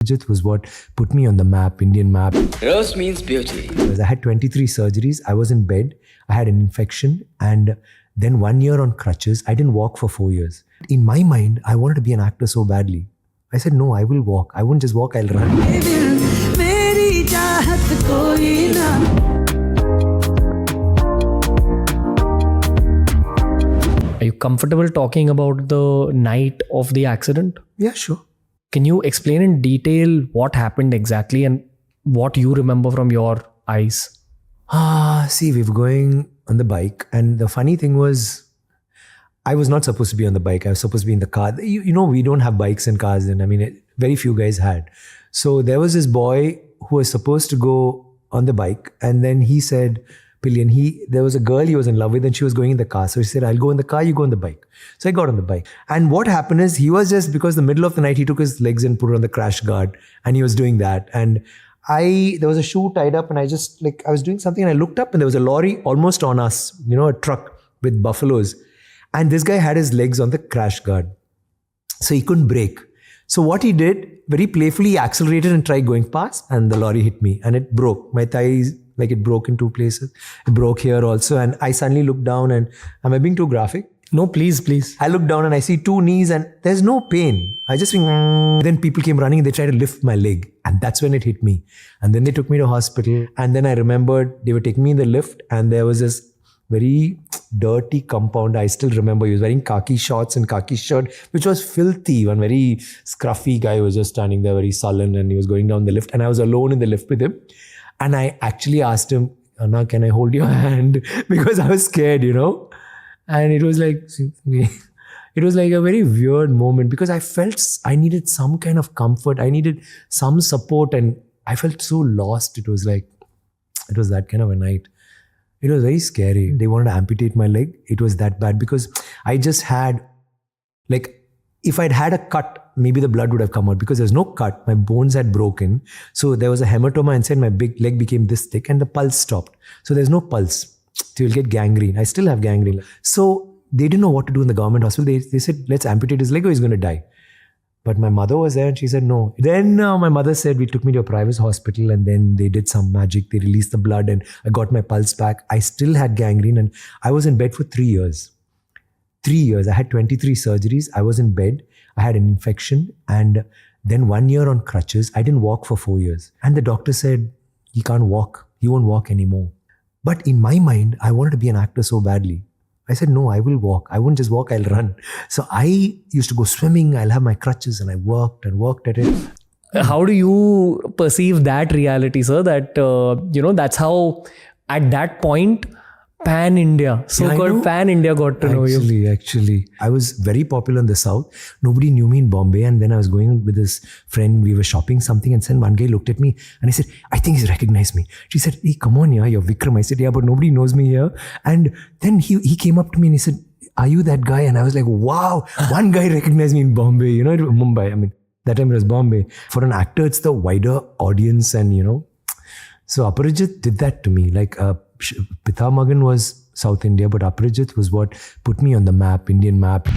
Apurajit was what put me on the map, Indian map. Rose means beauty. Because I had 23 surgeries. I was in bed. I had an infection. And then 1 year on crutches. I didn't walk for 4 years. In my mind, I wanted to be an actor so badly. I said, no, I will walk. I won't just walk, I'll run. Are you comfortable talking about the night of the accident? Yeah, sure. Can you explain in detail what happened exactly and what you remember from your eyes? See, we were going on the bike. And the funny thing was, I was not supposed to be on the bike. I was supposed to be in the car. You know, we don't have bikes and cars. And I mean, very few guys had. So there was this boy who was supposed to go on the bike. And then he said, Pillion, there was a girl he was in love with and she was going in the car. So he said, I'll go in the car, you go on the bike. So I got on the bike. And what happened is he was just, because the middle of the night, he took his legs and put it on the crash guard and he was doing that. And there was a shoe tied up and I was doing something and I looked up and there was a lorry almost on us, a truck with buffaloes. And this guy had his legs on the crash guard. So he couldn't brake. So what he did, very playfully, he accelerated and tried going past and the lorry hit me and it broke. My thighs, it broke in two places. It broke here also. And I suddenly looked down and, am I being too graphic? No, please. I looked down and I see two knees and there's no pain. I just think, then people came running and they tried to lift my leg. And that's when it hit me. And then they took me to hospital. And then I remembered they were taking me in the lift and there was this very dirty compound. I still remember he was wearing khaki shorts and khaki shirt, which was filthy. One very scruffy guy was just standing there, very sullen, and he was going down the lift. And I was alone in the lift with him. And I actually asked him, Anna, can I hold your hand? Because I was scared, And it was like a very weird moment because I felt I needed some kind of comfort. I needed some support and I felt so lost. It was that kind of a night. It was very scary. They wanted to amputate my leg. It was that bad because I just had, if I'd had a cut, maybe the blood would have come out because there's no cut. My bones had broken. So there was a hematoma inside. My big leg became this thick and the pulse stopped. So there's no pulse. So you'll get gangrene. I still have gangrene. So they didn't know what to do in the government hospital. They said, let's amputate his leg or he's going to die. But my mother was there and she said no. Then my mother said, we took me to a private hospital and then they did some magic. They released the blood and I got my pulse back. I still had gangrene and I was in bed for 3 years. 3 years. I had 23 surgeries. I was in bed. I had an infection and then 1 year on crutches. I didn't walk for 4 years. And the doctor said, he can't walk. He won't walk anymore. But in my mind, I wanted to be an actor so badly. I said, no, I will walk. I won't just walk, I'll run. So I used to go swimming. I'll have my crutches and I worked at it. How do you perceive that reality, sir? That, that's how at that point, Pan-India, so-called Pan-India got to know you. Actually, I was very popular in the South. Nobody knew me in Bombay. And then I was going with this friend. We were shopping something and then one guy looked at me and I said, I think he's recognized me. She said, hey, come on here, you're Vikram. I said, yeah, but nobody knows me here. And then he came up to me and he said, are you that guy? And I was like, wow, one guy recognized me in Bombay, Mumbai. I mean, that time it was Bombay. For an actor, it's the wider audience and, So Apurajit did that to me. Pitamagan was South India, but Apurajit was what put me on the map, Indian map.